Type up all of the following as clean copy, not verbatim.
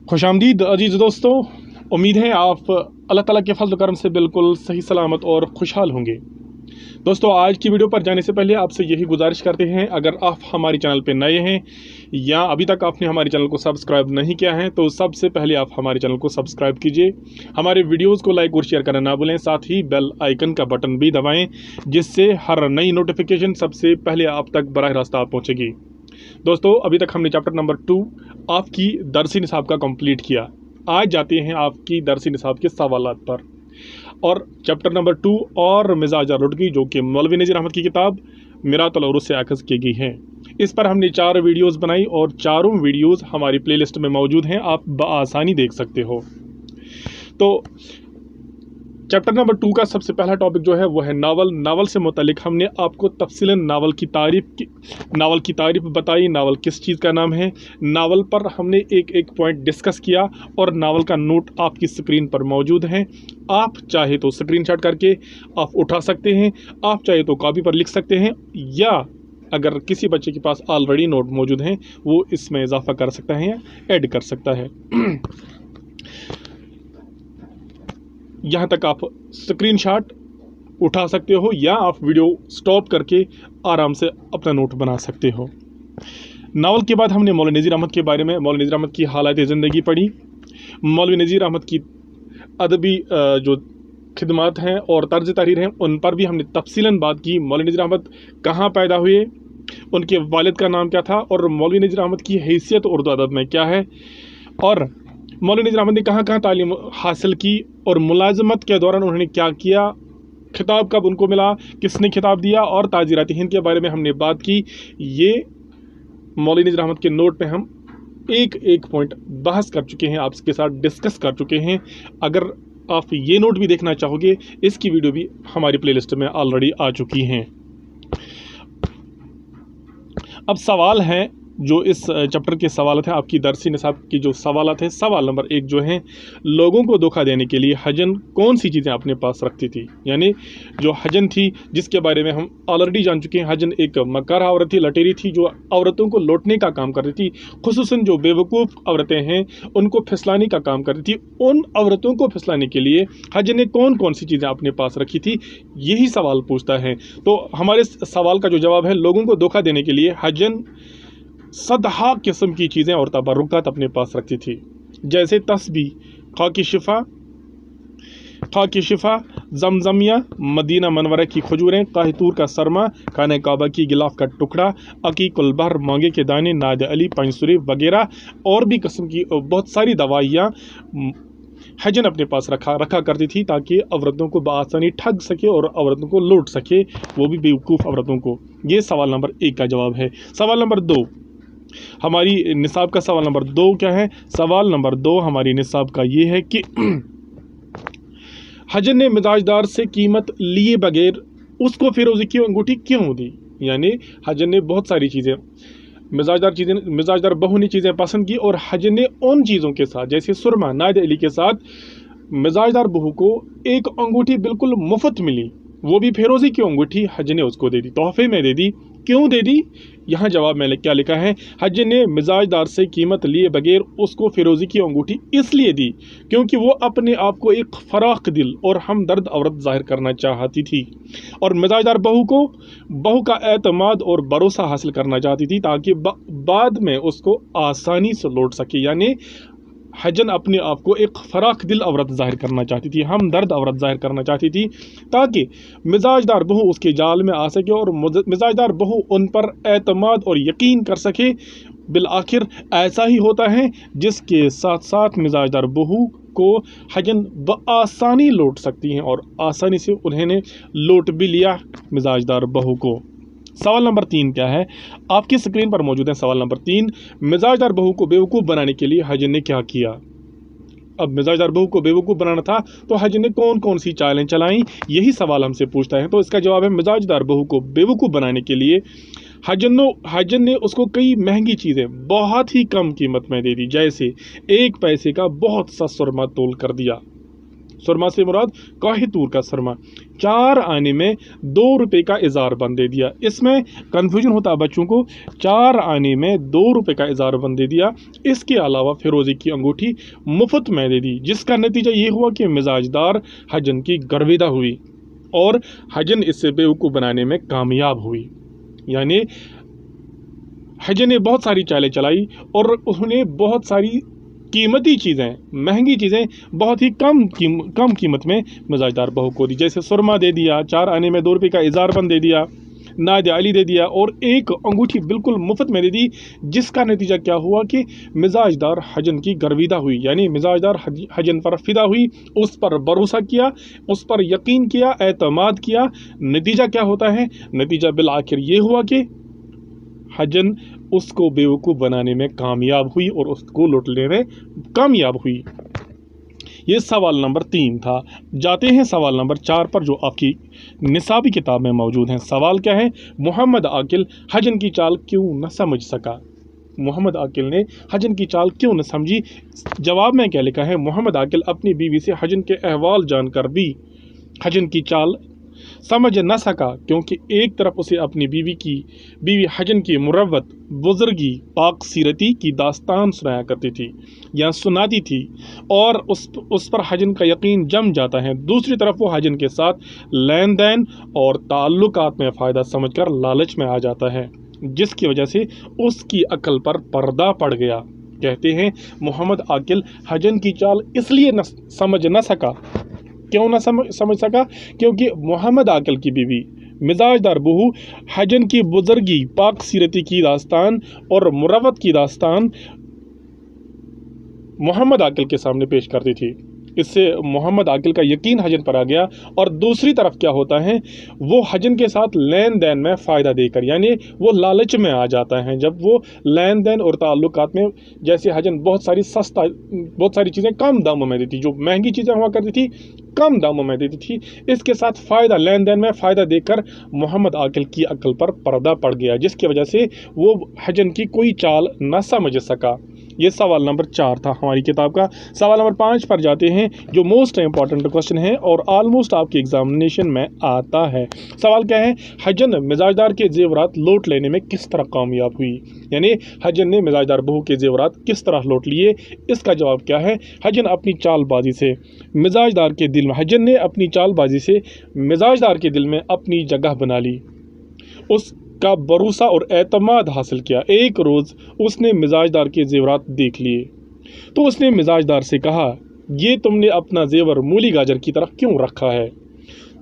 खुशामदीद अजीज़ दोस्तों, उम्मीद है आप अल्लाह ताला के फजल करम से बिल्कुल सही सलामत और खुशहाल होंगे। दोस्तों, आज की वीडियो पर जाने से पहले आपसे यही गुजारिश करते हैं, अगर आप हमारे चैनल पर नए हैं या अभी तक आपने हमारे चैनल को सब्सक्राइब नहीं किया है तो सबसे पहले आप हमारे चैनल को सब्सक्राइब कीजिए, हमारे वीडियोज़ को लाइक और शेयर करना ना भूलें, साथ ही बेल आइकन का बटन भी दबाएँ जिससे हर नई नोटिफिकेशन सबसे पहले आप तक बराह रास्त आप पहुँचेगी। दोस्तों, अभी तक हमने चैप्टर नंबर 2 आपकी दरसी निसाब का कंप्लीट किया। आज जाते हैं आपकी दरसी निसाब के सवालात पर, और चैप्टर नंबर 2 और मिजाज लुटकी जो कि मौलवी नज़ीर अहमद की किताब मिरातुल उरूस से अखज़ की गई है। इस पर हमने 4 वीडियोस बनाई और चारों वीडियोस हमारी प्लेलिस्ट में मौजूद हैं, आप बआसानी देख सकते हो। तो चैप्टर नंबर 2 का सबसे पहला टॉपिक जो है वो है नावल से मुतालिक हमने आपको तफसीलन नावल की तारीफ बताई, नावल किस चीज़ का नाम है, नावल पर हमने एक पॉइंट डिस्कस किया और नावल का नोट आपकी स्क्रीन पर मौजूद है। आप चाहे तो स्क्रीनशॉट करके आप उठा सकते हैं, आप चाहे तो कॉपी पर लिख सकते हैं, या अगर किसी बच्चे के पास ऑलरेडी नोट मौजूद हैं वो इसमें इजाफा कर सकता है या ऐड कर सकता है। यहाँ तक आप स्क्रीनशॉट उठा सकते हो या आप वीडियो स्टॉप करके आराम से अपना नोट बना सकते हो। नावल के बाद हमने मौलवी नज़ीर अहमद के बारे में, मौलवी नज़ीर अहमद की हालात ज़िंदगी पढ़ी, मौलवी नज़ीर अहमद की अदबी जो खिदमात हैं और तर्ज तहरीर हैं उन पर भी हमने तफसीलन बात की। मौलवी नज़ीर अहमद कहाँ पैदा हुए, उनके वालिद का नाम क्या था और मौलवी नज़ीर अहमद की हैसियत उर्दू अदब में क्या है, और मौलवी नज़ीर अहमद ने कहाँ कहाँ तालीम हासिल की और मुलाजमत के दौरान उन्होंने क्या किया, खिताब कब उनको मिला, किसने खिताब दिया, और ताजीरात हिंद के बारे में हमने बात की। ये मौलवी नज़ीर अहमद के नोट पे हम एक पॉइंट बहस कर चुके हैं, आपके साथ डिस्कस कर चुके हैं। अगर आप ये नोट भी देखना चाहोगे, इसकी वीडियो भी हमारी प्लेलिस्ट में ऑलरेडी आ चुकी हैं। अब सवाल हैं जो इस चैप्टर के सवाल थे, आपकी दरसी निसाब की जो सवाल थे। सवाल नंबर 1 जो है, लोगों को धोखा देने के लिए हजन कौन सी चीज़ें अपने पास रखती थी, यानी जो हजन थी जिसके बारे में हम ऑलरेडी जान चुके हैं। हजन एक मक्कार औरत थी, लटेरी थी जो औरतों को लौटने का काम करती थी, खुसूसन जो बेवकूफ़ औरतें हैं उनको फिसलाने का काम करती थी। उन औरतों को फिसलाने के लिए हजन ने कौन कौन सी चीज़ें अपने पास रखी थी, यही सवाल पूछता है। तो हमारे सवाल का जो जवाब है, लोगों को धोखा देने के लिए हजन सदहा किस्म की चीज़ें और तबरुकात अपने पास रखती थी, जैसे तस्बीह, खाकी शिफा, जमजमिया, मदीना मनवरा की खजूरें, काहितूर का सरमा, खाने काबा की गिलाफ का टुकड़ा, अकीकुल बहर, मांगे के दाने, नाद अली, पंसुरी वगैरह और भी किस्म की बहुत सारी दवाइयाँ हजन अपने पास रखा करती थी ताकि औरतों को बआसानी ठग सके और औरतों को लूट सके, वो भी बेवकूफ़ औरतों को। ये सवाल नंबर 1 का जवाब है। सवाल नंबर 2, हमारी निसाब का सवाल नंबर 2 क्या है? सवाल नंबर 2 हमारी निसाब का ये है कि हजन ने मिजाजदार से कीमत लिए बगैर उसको फिरोज़ी की अंगूठी क्यों दी, यानी हजन ने बहुत सारी चीज़ें मिजाजदार बहू ने चीज़ें पसंद की और हजन ने उन चीज़ों के साथ, जैसे सुरमा, नाद अली के साथ मिजाजदार बहू को एक अंगूठी बिल्कुल मुफ्त मिली, वो भी फिरोज़ी की अंगूठी हजन ने उसको दे दी, तोहफे में दे दी। क्यों दे दी? यहाँ जवाब में क्या लिखा है, हजन ने मिजाजदार से कीमत लिए बगैर उसको फिरोज़ी की अंगूठी इसलिए दी क्योंकि वो अपने आप को एक फराख दिल और हमदर्द औरत जाहिर करना चाहती थी, और मिजाजदार बहू का एतमाद और भरोसा हासिल करना चाहती थी ताकि बाद में उसको आसानी से लौट सके। यानी हजन अपने आप को एक फराख दिल औरत जाहिर करना चाहती थी, हमदर्द औरत जाहिर करना चाहती थी ताकि मिजाजदार बहू उसके जाल में आ सके और मिजाजदार बहू उन पर एतमाद और यकीन कर सके। बिल आखिर ऐसा ही होता है जिसके साथ साथ मिजाजदार बहू को हजन बआसानी लौट सकती हैं, और आसानी से उन्होंने लौट भी लिया मिजाजदार बहू को। सवाल नंबर 3 क्या है? आपकी स्क्रीन पर मौजूद है सवाल नंबर 3। मिजाजदार बहू को बेवकूफ़ बनाने के लिए हजन ने क्या किया? अब मिजाजदार बहू को बेवकूफ़ बनाना था तो हजन ने कौन कौन सी चालें चलाई, यही सवाल हमसे पूछता है। तो इसका जवाब है, मिजाजदार बहू को बेवकूफ़ बनाने के लिए हजन ने उसको कई महंगी चीज़ें बहुत ही कम कीमत में दे दी, जैसे 1 पैसे का बहुत सा सुरमा तोल कर दिया, सुरमा से मुराद काहितूर का सरमा। 4 आने में 2 रुपए का इजार बंद दे दिया। इसमें कन्फ्यूजन होता है बच्चों को। 4 आने में 2 रुपए का इजार बंद दे दिया। इसके अलावा फिरोजी की अंगूठी मुफ्त में दे दी, जिसका नतीजा ये हुआ कि मिजाजदार हजन की गर्विदा हुई और हजन इससे बेवकूफ़ बनाने में कामयाब हुई। यानी हजन ने बहुत सारी चालें चलाई और उन्होंने बहुत सारी कीमती चीज़ें, महंगी चीज़ें बहुत ही कम कीमत में मिजाजदार बहू को दी। जैसे सुरमा दे दिया, 4 आने में 2 रुपये का इजार बंद दे दिया, नाद अली दे दिया और एक अंगूठी बिल्कुल मुफ्त में दे दी, जिसका नतीजा क्या हुआ कि मिजाजदार हजन की गर्विदा हुई। यानी मिजाजदार हजन पर फिदा हुई, उस पर भरोसा किया, उस पर यकीन किया, एतमाद किया। नतीजा क्या होता है? नतीजा बिल आखिर ये हुआ कि हजन उसको बेवकूफ़ बनाने में कामयाब हुई और उसको लुटने में कामयाब हुई। ये सवाल नंबर 3 था। जाते हैं सवाल नंबर 4 पर, जो आपकी निसाबी किताब में मौजूद हैं। सवाल क्या है? मोहम्मद आकिल हजन की चाल क्यों न समझ सका? मोहम्मद आकिल ने हजन की चाल क्यों न समझी? जवाब में क्या लिखा है? मोहम्मद आकिल अपनी बीवी से हजन के अहवाल जानकर भी हजन की चाल समझ न सका, क्योंकि एक तरफ उसे अपनी बीवी हजन की मुरव्वत, बुजुर्गी, पाक सीरती की दास्तान सुनाया करती थी या सुनाती थी और उस पर हजन का यकीन जम जाता है। दूसरी तरफ वो हजन के साथ लेन देन और ताल्लुकात में फ़ायदा समझकर लालच में आ जाता है, जिसकी वजह से उसकी अकल पर पर्दा पड़ गया। कहते हैं मोहम्मद आकिल हजन की चाल इसलिए समझ न सका। क्यों ना समझ सका? क्योंकि मोहम्मद आकिल की बीवी मिजाजदार बहू हजन की बुजुर्गी, पाक सीरती की दास्तान और मुरव्वत की दास्तान मोहम्मद आकिल के सामने पेश करती थी। इससे मोहम्मद आकिल का यकीन हजन पर आ गया। और दूसरी तरफ क्या होता है? वो हजन के साथ लेन देन में फ़ायदा देकर, यानी वो लालच में आ जाता है। जब वो लेन देन और ताल्लुकात में, जैसे हजन बहुत सारी चीज़ें कम दामों में देती, जो महंगी चीज़ें हुआ करती थी कम दामों में देती थी, इसके साथ फ़ायदा, लेन देन में फ़ायदा देकर मोहम्मद आकिल की अकल पर पर्दा पड़ गया, जिसकी वजह से वो हजन की कोई चाल न समझ सका। ये सवाल नंबर 4 था हमारी किताब का। सवाल नंबर 5 पर जाते हैं, जो मोस्ट इंपॉर्टेंट क्वेश्चन है और ऑलमोस्ट आपके एग्जामिनेशन में आता है। सवाल क्या है? हजन मिजाजदार के जेवरात लौट लेने में किस तरह कामयाब हुई? यानी हजन ने मिजाजदार बहू के जेवरात किस तरह लौट लिए? इसका जवाब क्या है? हजन ने अपनी चालबाजी से मिजाजदार के दिल में अपनी जगह बना ली, उसका भरोसा और एतमाद हासिल किया। एक रोज़ उसने मिजाजदार के जेवरात देख लिए तो उसने मिजाजदार से कहा, ये तुमने अपना जेवर मूली गाजर की तरह क्यों रखा है?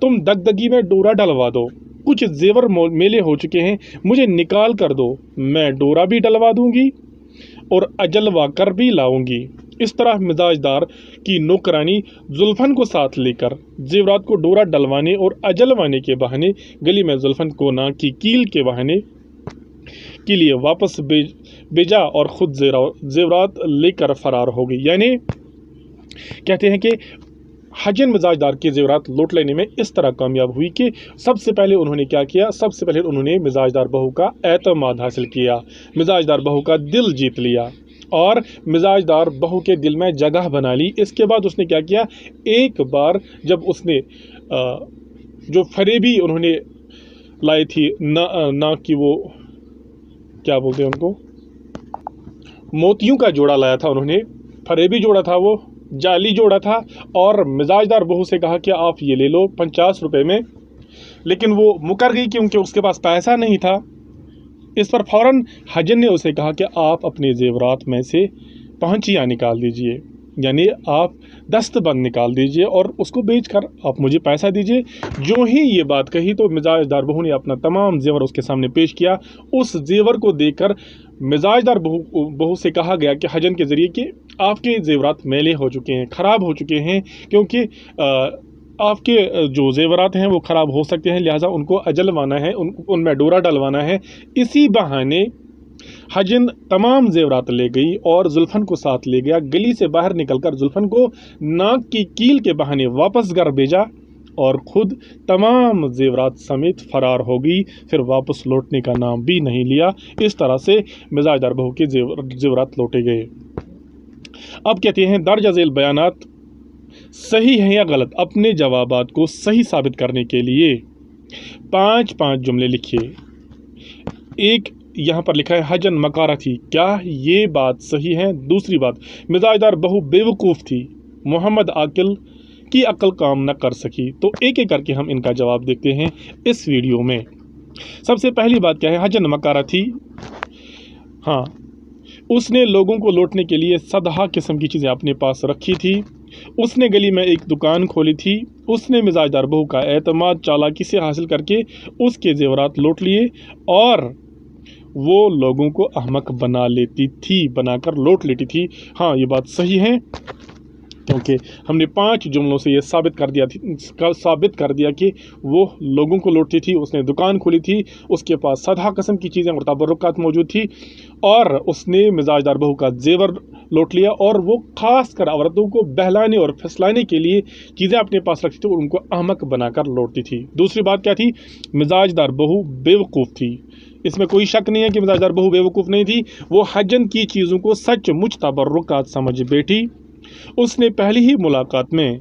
तुम दगदगी में डोरा डलवा दो। कुछ जेवर मेले हो चुके हैं, मुझे निकाल कर दो, मैं डोरा भी डलवा दूंगी और अजलवा कर भी लाऊंगी। इस तरह मिजाजदार की नौकरानी जुल्फन को साथ लेकर जेवरात को डोरा डलवाने और अजलवाने के बहाने गली में जुल्फन को नाक की कील के बहाने के लिए वापस भेजा और ख़ुद जेवरात लेकर फरार हो गई। यानी कहते हैं कि हजन मिजाजदार के जेवरात लूट लेने में इस तरह कामयाब हुई कि सबसे पहले उन्होंने क्या किया? सबसे पहले उन्होंने मिजाजदार बहू का एतमाद हासिल किया, मिजाजदार बहू का दिल जीत लिया और मिजाजदार बहू के दिल में जगह बना ली। इसके बाद उसने क्या किया? एक बार जब उसने जो फरेबी उन्होंने लाई थी नाक की, वो क्या बोलते हैं उनको, मोतियों का जोड़ा लाया था उन्होंने, फरेबी जोड़ा था, वो जाली जोड़ा था, और मिजाजदार बहू से कहा कि आप ये ले लो 50 रुपये में, लेकिन वो मुकर गई क्योंकि उसके पास पैसा नहीं था। इस पर फ़ौरन हजन ने उसे कहा कि आप अपने जेवरात में से पहंचियाँ निकाल दीजिए, यानी आप दस्तबंद निकाल दीजिए और उसको बेचकर आप मुझे पैसा दीजिए। जो ही ये बात कही तो मिजाजदार बहू ने अपना तमाम जेवर उसके सामने पेश किया। उस जेवर को देखकर मिजाजदार बहू से कहा गया कि हजन के ज़रिए कि आपके जेवरात मैले हो चुके हैं, ख़राब हो चुके हैं, क्योंकि आपके जो जेवरात हैं वो ख़राब हो सकते हैं, लिहाजा उनको अजलवाना है, उनमें डोरा डलवाना है। इसी बहाने हजन तमाम जेवरात ले गई और जुल्फन को साथ ले गया। गली से बाहर निकलकर जुल्फन को नाक की कील के बहाने वापस घर भेजा और ख़ुद तमाम जेवरात समेत फ़रार हो गई, फिर वापस लौटने का नाम भी नहीं लिया। इस तरह से मिजाजदार बहू के जेवरात लौटे गए। अब कहते हैं दर्ज झेल बयानात सही है या गलत अपने जवाबात को सही साबित करने के लिए 5 जुमले लिखिए। एक यहाँ पर लिखा है हजन मकारा थी, क्या ये बात सही है? दूसरी बात, मिजाजदार बहू बेवकूफ़ थी, मोहम्मद आकिल की अक्ल काम न कर सकी। तो एक एक करके हम इनका जवाब देखते हैं इस वीडियो में। सबसे पहली बात क्या है? हजन मकारा थी, हाँ, उसने लोगों को लूटने के लिए सदहा किस्म की चीज़ें अपने पास रखी थी। उसने गली में एक दुकान खोली थी। उसने मिजाजदार बहू का एतमाद चालाकी से हासिल करके उसके जेवरात लूट लिए और वो लोगों को अहमक बना लेती थी, बनाकर लूट लेती थी। हाँ, ये बात सही है, क्योंकि हमने 5 जुमलों से ये साबित कर दिया कि वो लोगों को लूटती थी, उसने दुकान खोली थी, उसके पास सदा किस्म की चीज़ें और तबर्रुकात मौजूद थी, और उसने मिजाजदार बहू का जेवर लूट लिया, और वो खास कर औरतों को बहलाने और फसलाने के लिए चीज़ें अपने पास रखती थी और उनको अहमक बनाकर लौटती थी। दूसरी बात क्या थी? मिजाजदार बहू बेवकूफ़ थी। इसमें कोई शक नहीं है कि मिजाजदार बहू बेवकूफ़ नहीं थी। वो हजन की चीज़ों को सचमुच तबर्रुकात समझ बैठी। उसने पहली ही मुलाकात में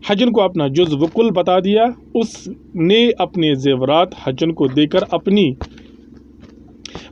हजन को अपना जुज़ वकुल बता दिया। उसने अपने जेवरात हजन को देकर अपनी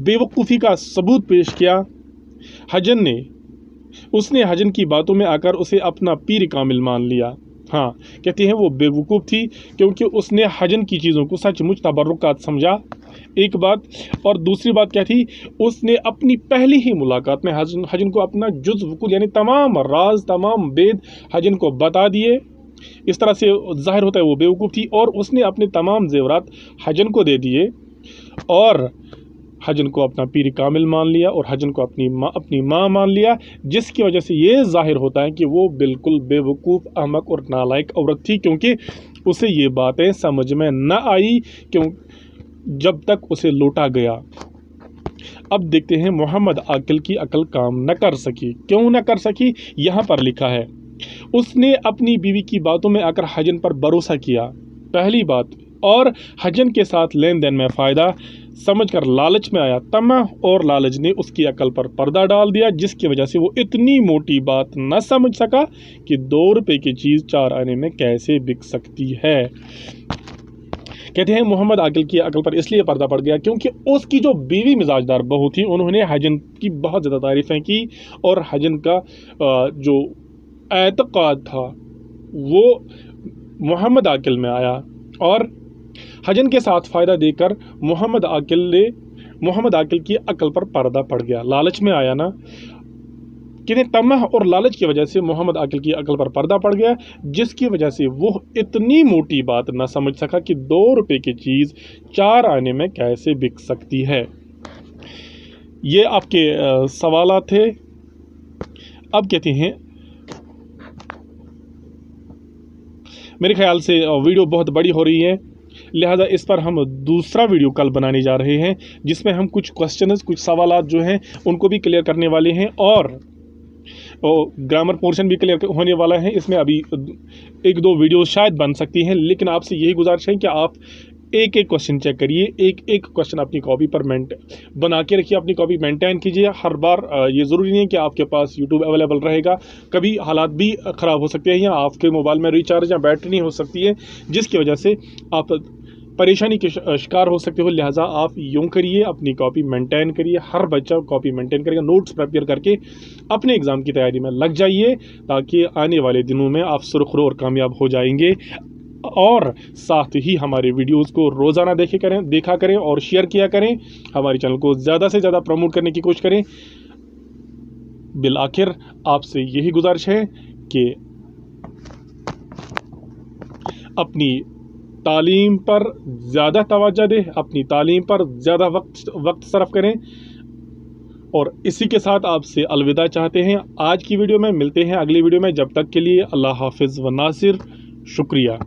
बेवकूफ़ी का सबूत पेश किया। उसने हजन की बातों में आकर उसे अपना पीर कामिल मान लिया। हाँ, कहते हैं वो बेवकूफ़ थी क्योंकि उसने हजन की चीज़ों को सचमुच तबर्रुकात समझा, एक बात। और दूसरी बात क्या थी? उसने अपनी पहली ही मुलाकात में हजन को अपना जुज़ वकुल यानी तमाम राज, तमाम बेद हजन को बता दिए। इस तरह से जाहिर होता है वो बेवकूफ़ थी। और उसने अपने तमाम जेवरात हजन को दे दिए और हजन को अपना पीर कामिल मान लिया और हजन को अपनी माँ मान लिया, जिसकी वजह से ये जाहिर होता है कि वो बिल्कुल बेवकूफ़, अहमक और नालायक औरत थी, क्योंकि उसे ये बातें समझ में न आई जब तक उसे लूटा गया। अब देखते हैं मोहम्मद आकिल की अक्ल काम न कर सकी। क्यों न कर सकी? यहाँ पर लिखा है उसने अपनी बीवी की बातों में आकर हजन पर भरोसा किया, पहली बात, और हजन के साथ लेन देन में फ़ायदा समझकर लालच में आया। तमह और लालच ने उसकी अकल पर पर्दा डाल दिया, जिसकी वजह से वो इतनी मोटी बात न समझ सका कि 2 रुपए की चीज़ 4 आने में कैसे बिक सकती है। कहते हैं मोहम्मद आकिल की अकल पर इसलिए पर्दा पड़ गया क्योंकि उसकी जो बीवी मिजाजदार बहू थी, उन्होंने हजन की बहुत ज़्यादा तारीफ़ें की और हजन का जो एतक़ाद था वो मोहम्मद आकिल में आया, और हजन के साथ फ़ायदा देकर मोहम्मद आकिल की अकल पर पर्दा पड़ गया। लालच में आया ना, कहते तमह और लालच की वजह से मोहम्मद आकिल की अकल पर पर्दा पड़ गया, जिसकी वजह से वो इतनी मोटी बात न समझ सका कि 2 रुपए की चीज़ 4 आने में कैसे बिक सकती है। ये आपके सवालात थे। अब कहते हैं, मेरे ख्याल से वीडियो बहुत बड़ी हो रही है, लिहाजा इस पर हम दूसरा वीडियो कल बनाने जा रहे हैं, जिसमें हम कुछ क्वेश्चंस, कुछ सवालात जो हैं उनको भी क्लियर करने वाले हैं, और ग्रामर पोर्शन भी क्लियर होने वाला है। इसमें अभी 1-2 वीडियो शायद बन सकती हैं, लेकिन आपसे यही गुजारिश है कि आप एक एक क्वेश्चन चेक करिए, एक एक क्वेश्चन अपनी कॉपी पर बना के रखिए, अपनी कॉपी मेंटेन कीजिए हर बार। ये ज़रूरी नहीं है कि आपके पास यूट्यूब अवेलेबल रहेगा, कभी हालात भी ख़राब हो सकते हैं या आपके मोबाइल में रिचार्ज या बैटरी नहीं हो सकती है, जिसकी वजह से आप परेशानी के शिकार हो सकते हो। लिहाजा आप यूँ करिए, अपनी कॉपी मेंटेन करिए, हर बच्चा कॉपी मेंटेन करेगा, नोट्स प्रिपेयर करके अपने एग्ज़ाम की तैयारी में लग जाइए, ताकि आने वाले दिनों में आप सुरखरू और कामयाब हो जाएंगे। और साथ ही हमारे वीडियोस को रोज़ाना देखा करें और शेयर किया करें, हमारे चैनल को ज़्यादा से ज़्यादा प्रमोट करने की कोशिश करें। बिल आखिर आपसे यही गुजारिश है कि अपनी तालीम पर ज़्यादा तवज्जो दें, अपनी तालीम पर ज़्यादा वक्त सर्फ करें, और इसी के साथ आपसे अलविदा चाहते हैं आज की वीडियो में। मिलते हैं अगली वीडियो में, जब तक के लिए अल्लाह हाफिज़ व नासिर। शुक्रिया।